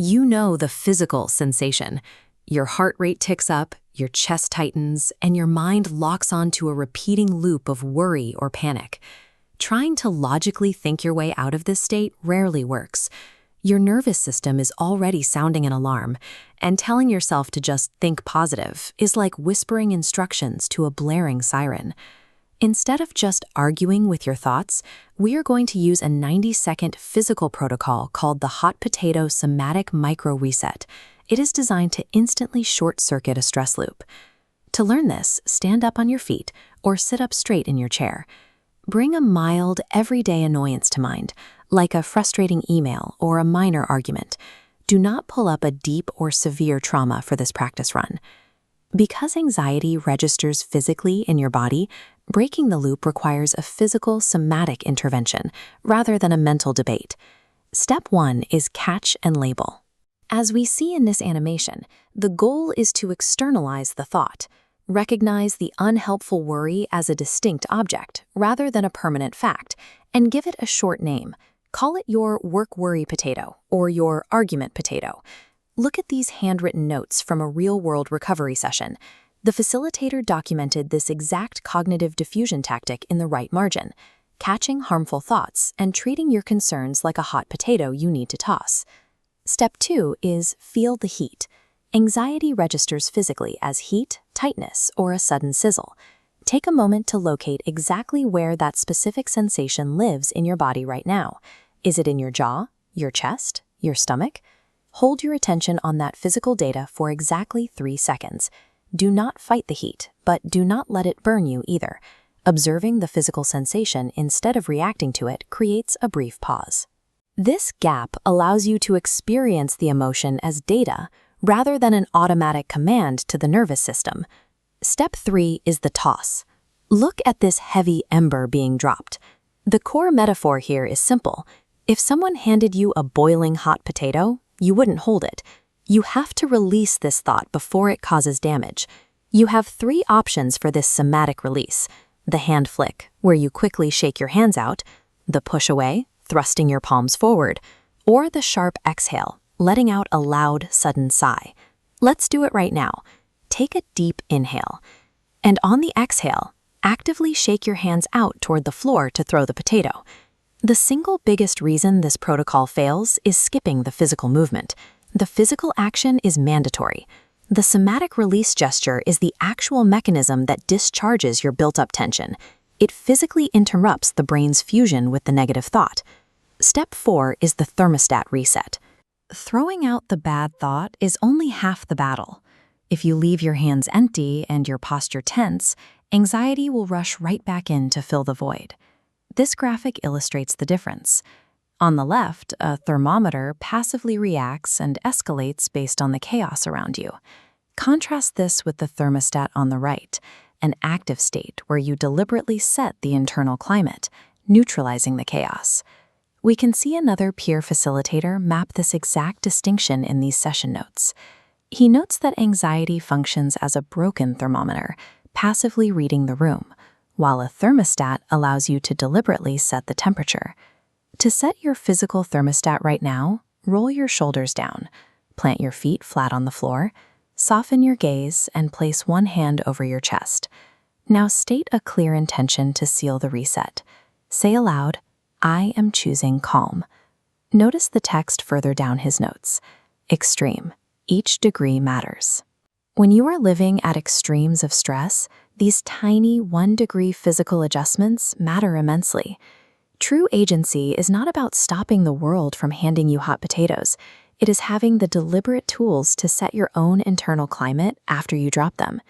You know the physical sensation. Your heart rate ticks up, your chest tightens, and your mind locks onto a repeating loop of worry or panic. Trying to logically think your way out of this state rarely works. Your nervous system is already sounding an alarm, and telling yourself to just think positive is like whispering instructions to a blaring siren. Instead of just arguing with your thoughts, we are going to use a 90-second physical protocol called the hot potato somatic micro reset. It is designed to instantly short-circuit a stress loop. To learn this, stand up on your feet or sit up straight in your chair. Bring a mild, everyday annoyance to mind, like a frustrating email or a minor argument. Do not pull up a deep or severe trauma for this practice run. Because anxiety registers physically in your body, breaking the loop requires a physical somatic intervention rather than a mental debate. Step 1 is catch and label. As we see in this animation, the goal is to externalize the thought. Recognize the unhelpful worry as a distinct object rather than a permanent fact, and give it a short name. Call it your work worry potato or your argument potato. Look at these handwritten notes from a real-world recovery session. The facilitator documented this exact cognitive diffusion tactic in the right margin, catching harmful thoughts and treating your concerns like a hot potato you need to toss. Step 2 is feel the heat. Anxiety registers physically as heat, tightness, or a sudden sizzle. Take a moment to locate exactly where that specific sensation lives in your body right now. Is it in your jaw, your chest, your stomach? Hold your attention on that physical data for exactly 3 seconds. Do not fight the heat, but do not let it burn you either. Observing the physical sensation instead of reacting to it creates a brief pause. This gap allows you to experience the emotion as data rather than an automatic command to the nervous system. Step 3 is the toss. Look at this heavy ember being dropped. The core metaphor here is simple. If someone handed you a boiling hot potato, you wouldn't hold it. You have to release this thought before it causes damage. You have 3 options for this somatic release: the hand flick, where you quickly shake your hands out; the push away, thrusting your palms forward; or the sharp exhale, letting out a loud, sudden sigh. Let's do it right now. Take a deep inhale, and on the exhale, actively shake your hands out toward the floor to throw the potato. The single biggest reason this protocol fails is skipping the physical movement. The physical action is mandatory. The somatic release gesture is the actual mechanism that discharges your built-up tension. It physically interrupts the brain's fusion with the negative thought. Step 4 is the thermostat reset. Throwing out the bad thought is only half the battle. If you leave your hands empty and your posture tense, anxiety will rush right back in to fill the void. This graphic illustrates the difference. On the left, a thermometer passively reacts and escalates based on the chaos around you. Contrast this with the thermostat on the right, an active state where you deliberately set the internal climate, neutralizing the chaos. We can see another peer facilitator map this exact distinction in these session notes. He notes that anxiety functions as a broken thermometer, passively reading the room, while a thermostat allows you to deliberately set the temperature. To set your physical thermostat right now, roll your shoulders down, plant your feet flat on the floor, soften your gaze, and place one hand over your chest. Now state a clear intention to seal the reset. Say aloud, "I am choosing calm." Notice the text further down his notes. Extreme. Each degree matters. When you are living at extremes of stress, these tiny 1-degree physical adjustments matter immensely. True agency is not about stopping the world from handing you hot potatoes. It is having the deliberate tools to set your own internal climate after you drop them.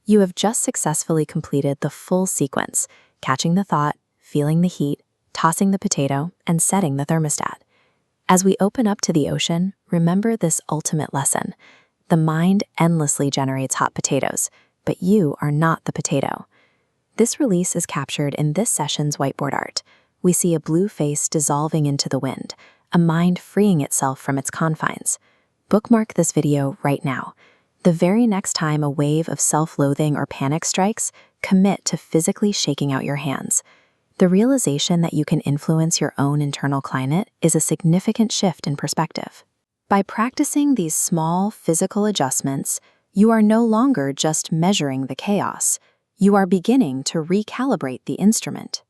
You have just successfully completed the full sequence: catching the thought, feeling the heat, tossing the potato, and setting the thermostat. As we open up to the ocean, remember this ultimate lesson. The mind endlessly generates hot potatoes, but you are not the potato. This release is captured in this session's whiteboard art. We see a blue face dissolving into the wind, a mind freeing itself from its confines. Bookmark this video right now. The very next time a wave of self-loathing or panic strikes, commit to physically shaking out your hands. The realization that you can influence your own internal climate is a significant shift in perspective. By practicing these small physical adjustments, you are no longer just measuring the chaos. You are beginning to recalibrate the instrument.